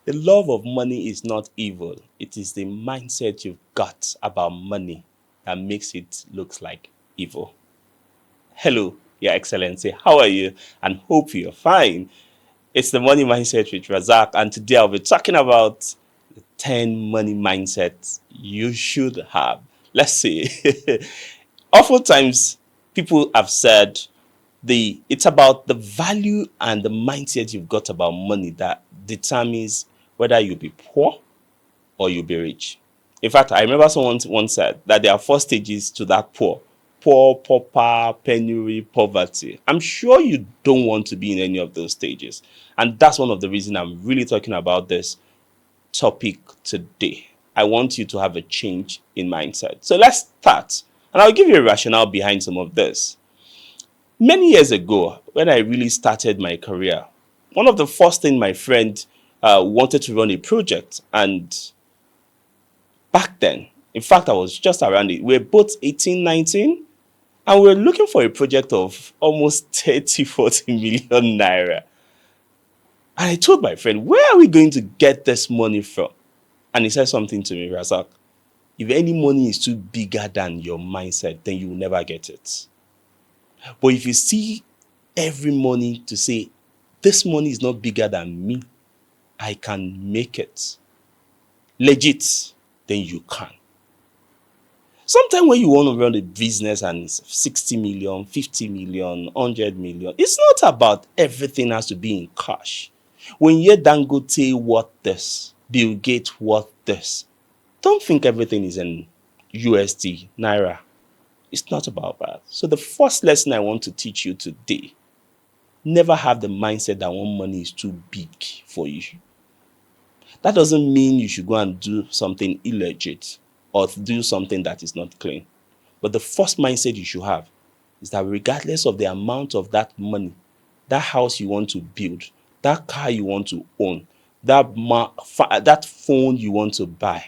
The love of money is not evil. It is the mindset you've got about money that makes it look like evil. Hello, Your Excellency. How are you? And hope you're fine. It's the Money Mindset with Razak, and today I'll be talking about 10 money mindsets you should have. Let's see. Oftentimes, people have said it's about the value and the mindset you've got about money that determines whether you'll be poor or you'll be rich. In fact, I remember someone once said that there are four stages to that poor: poor, pauper, penury, poverty. I'm sure you don't want to be in any of those stages. And that's one of the reasons I'm really talking about this topic today. I want you to have a change in mindset. So let's start. And I'll give you a rationale behind some of this. Many years ago, when I really started my career, one of the first things my friend wanted to run a project. And back then, in fact, I was just around it. We were both 18, 19, and we were looking for a project of almost 30, 40 million naira. And I told my friend, where are we going to get this money from? And he said something to me, Razak, if any money is too bigger than your mindset, then you will never get it. But if you see every money to say, this money is not bigger than me, I can make it legit, then you can. Sometimes when you want to run a business and it's 60 million, 50 million, 100 million, it's not about everything has to be in cash. When you hear Dangote worth this, Bill Gates worth this, don't think everything is in USD, Naira. It's not about that. So the first lesson I want to teach you today, never have the mindset that one money is too big for you. That doesn't mean you should go and do something illegit or do something that is not clean. But the first mindset you should have is that regardless of the amount of that money, that house you want to build, that car you want to own, that phone you want to buy,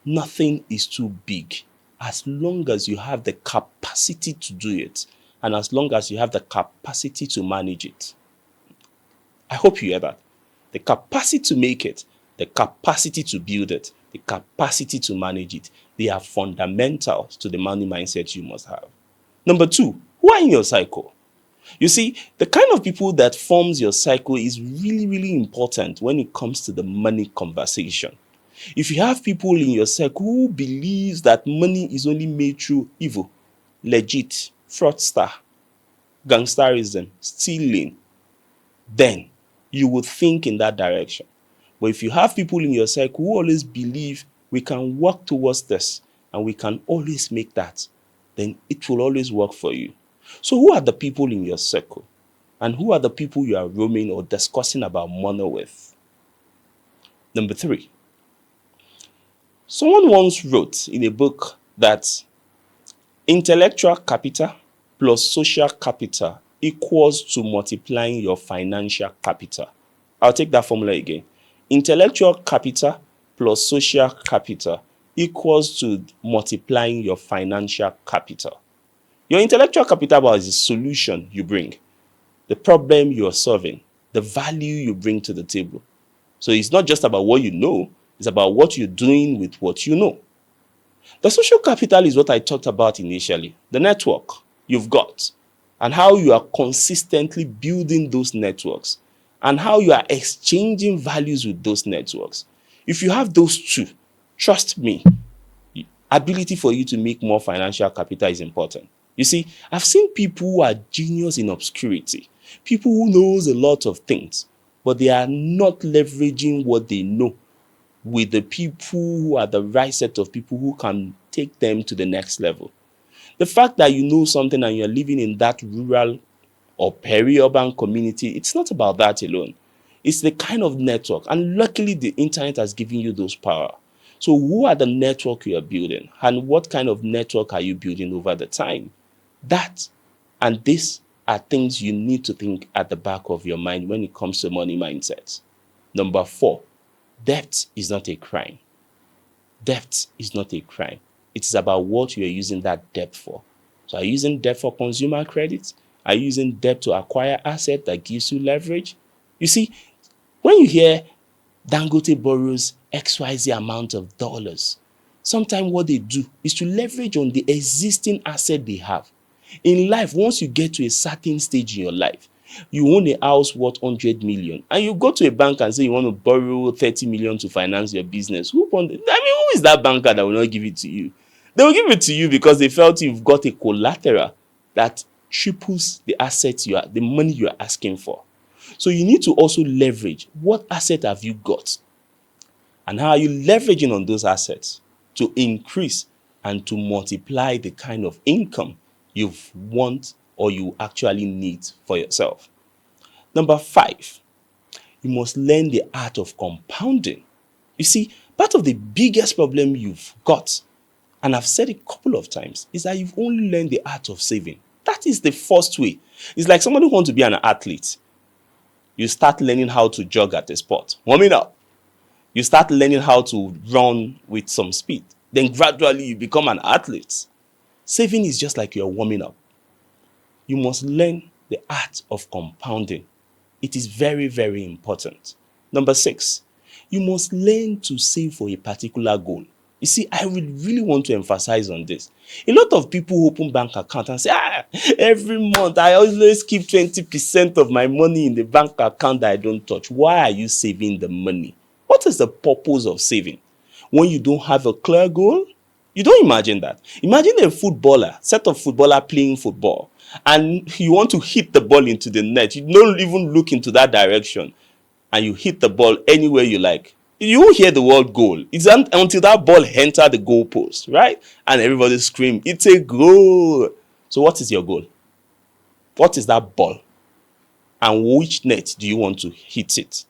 nothing is too big as long as you have the capacity to do it and as long as you have the capacity to manage it. I hope you hear that. The capacity to make it, the capacity to build it, the capacity to manage it, they are fundamentals to the money mindset you must have. Number two, who are in your cycle? You see, the kind of people that forms your cycle is really, really important when it comes to the money conversation. If you have people in your circle who believes that money is only made through evil, legit, fraudster, gangsterism, stealing, then you would think in that direction. But if you have people in your circle who always believe we can work towards this and we can always make that, then it will always work for you. So who are the people in your circle? And who are the people you are roaming or discussing about money with? Number three, someone once wrote in a book that intellectual capital plus social capital equals to multiplying your financial capital. I'll take that formula again. Intellectual capital plus social capital equals to multiplying your financial capital. Your intellectual capital is the solution you bring, the problem you are solving, the value you bring to the table. So it's not just about what you know, it's about what you're doing with what you know. The social capital is what I talked about initially, the network you've got, and how you are consistently building those networks, and how you are exchanging values with those networks. If you have those two, trust me, ability for you to make more financial capital is important. You see, I've seen people who are genius in obscurity, people who knows a lot of things, but they are not leveraging what they know with the people who are the right set of people who can take them to the next level. The fact that you know something and you're living in that rural or peri-urban community, it's not about that alone. It's the kind of network. And luckily, the internet has given you those power. So who are the network you are building? And what kind of network are you building over the time? That and this are things you need to think at the back of your mind when it comes to money mindset. Number four, debt is not a crime. Debt is not a crime. It is about what you are using that debt for. So are you using debt for consumer credit? Are you using debt to acquire asset that gives you leverage? You see, when you hear Dangote borrows XYZ amount of dollars. Sometimes what they do is to leverage on the existing asset they have. In life, once you get to a certain stage in your life, you own a house worth 100 million and you go to a bank and say you want to borrow 30 million to finance your business. Who is that banker that will not give it to you? They will give it to you because they felt you've got a collateral that triples the assets the money you are asking for. So you need to also leverage what asset have you got and how are you leveraging on those assets to increase and to multiply the kind of income you want or you actually need for yourself. Number 5, you must learn the art of compounding. You see, part of the biggest problem you've got, and I've said it a couple of times, is that you've only learned the art of saving. That is the first way. It's like somebody who wants to be an athlete. You start learning how to jog at a sport. Warming up. You start learning how to run with some speed. Then gradually you become an athlete. Saving is just like you're warming up. You must learn the art of compounding. It is very, very important. Number 6, you must learn to save for a particular goal. You see, I would really want to emphasize on this. A lot of people open bank account and say, every month I always keep 20% of my money in the bank account that I don't touch. Why are you saving the money? What is the purpose of saving? When you don't have a clear goal, you don't imagine that. Imagine a set of footballer playing football, and you want to hit the ball into the net. You don't even look into that direction, and you hit the ball anywhere you like. You won't hear the word goal. It's until that ball enters the goal post, right? And everybody scream, it's a goal. So what is your goal? What is that ball? And which net do you want to hit it?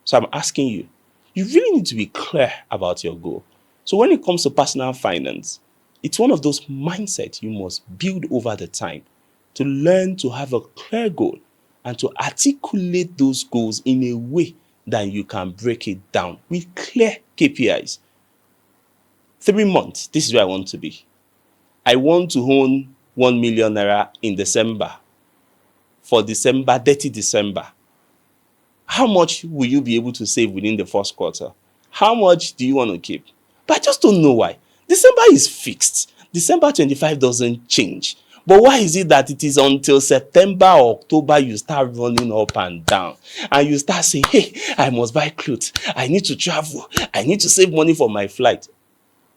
So I'm asking you, you really need to be clear about your goal. So when it comes to personal finance, it's one of those mindsets you must build over the time to learn to have a clear goal and to articulate those goals in a way that you can break it down with clear KPIs. 3 months, this is where I want to be. I want to own 1 million naira in December. For December, 30 December. How much will you be able to save within the first quarter? How much do you want to keep? But I just don't know why. December is fixed. December 25 doesn't change. But why is it that it is until September or October you start running up and down and you start saying, hey, I must buy clothes. I need to travel. I need to save money for my flight.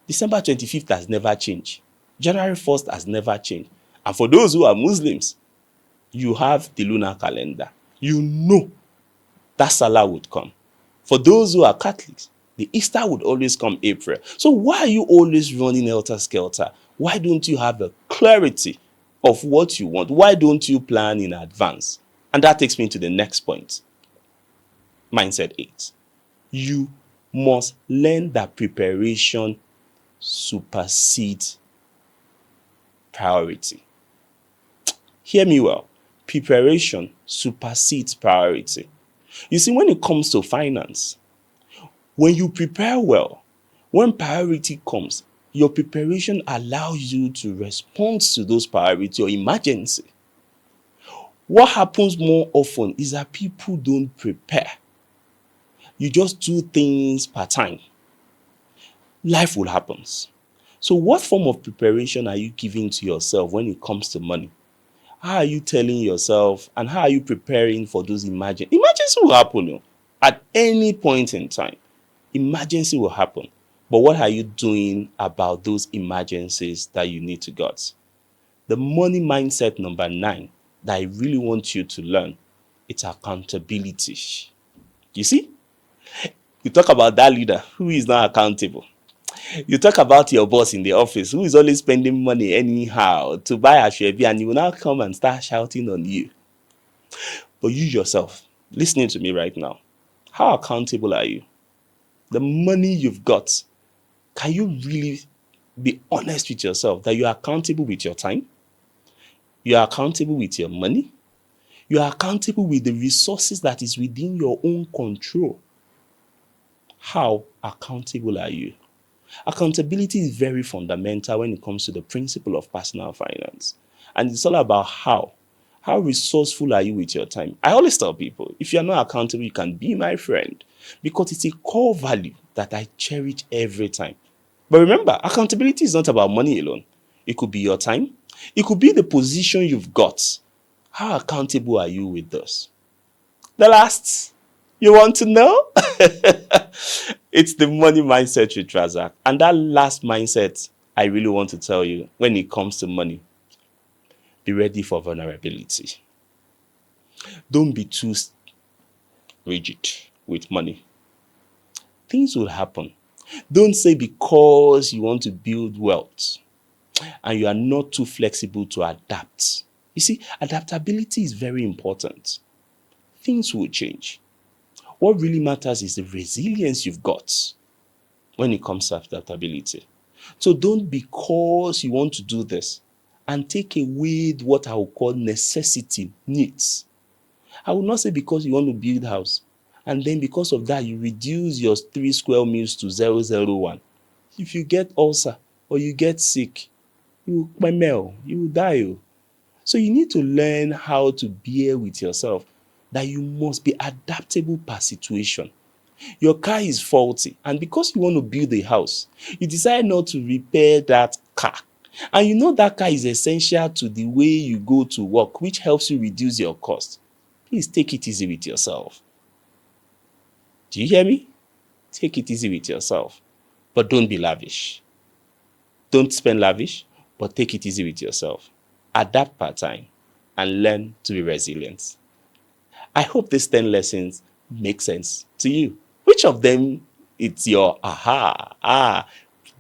December 25th has never changed. January 1st has never changed. And for those who are Muslims, you have the lunar calendar. You know that Salah would come. For those who are Catholics, the Easter would always come April. So why are you always running helter-skelter? Why don't you have a clarity of what you want? Why don't you plan in advance? And that takes me to the next point. Mindset 8. You must learn that preparation supersedes priority. Hear me well. Preparation supersedes priority. You see, when it comes to finance, when you prepare well, when priority comes, your preparation allows you to respond to those priorities or emergency. What happens more often is that people don't prepare. You just do things per time. Life will happen. So what form of preparation are you giving to yourself when it comes to money? How are you telling yourself and how are you preparing for those emergencies? Emergency will happen at any point in time. Emergency will happen. But what are you doing about those emergencies that you need to get? The money mindset number 9 that I really want you to learn, it's accountability. You see? You talk about that leader who is not accountable. You talk about your boss in the office who is always spending money anyhow to buy a share and he will now come and start shouting on you. But you yourself, listening to me right now, how accountable are you? The money you've got, can you really be honest with yourself that you are accountable with your time? You are accountable with your money? You are accountable with the resources that is within your own control. How accountable are you? Accountability is very fundamental when it comes to the principle of personal finance. And it's all about how How resourceful are you with your time? I always tell people, if you're not accountable, you can be my friend, because it's a core value that I cherish every time. But remember, accountability is not about money alone. It could be your time. It could be the position you've got. How accountable are you with this? The last, you want to know? It's the money mindset with Razak. And that last mindset, I really want to tell you, when it comes to money, be ready for vulnerability. Don't be too rigid with money. Things will happen. Don't say because you want to build wealth and you are not too flexible to adapt. You see, adaptability is very important. Things will change. What really matters is the resilience you've got when it comes to adaptability. So don't, because you want to do this, and take away what I will call necessity, needs. I will not say because you want to build a house, and then because of that you reduce your 3 square meals to 001. If you get ulcer or you get sick, you will die. So you need to learn how to bear with yourself, that you must be adaptable per situation. Your car is faulty, and because you want to build a house, you decide not to repair that car. And you know that car is essential to the way you go to work, which helps you reduce your cost. Please take it easy with yourself. Do you hear me? Take it easy with yourself. But don't be lavish. Don't spend lavish, but take it easy with yourself. Adapt part time and learn to be resilient. I hope these 10 lessons make sense to you. Which of them it's your aha?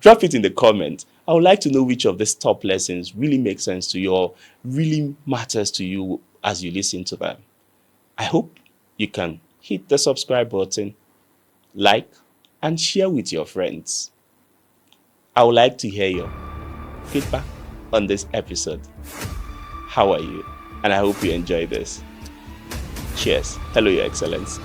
Drop it in the comments. I would like to know which of these top lessons really make sense to you or really matters to you as you listen to them. I hope you can hit the subscribe button, like, and share with your friends. I would like to hear your feedback on this episode. How are you? And I hope you enjoy this. Cheers. Hello, Your Excellence.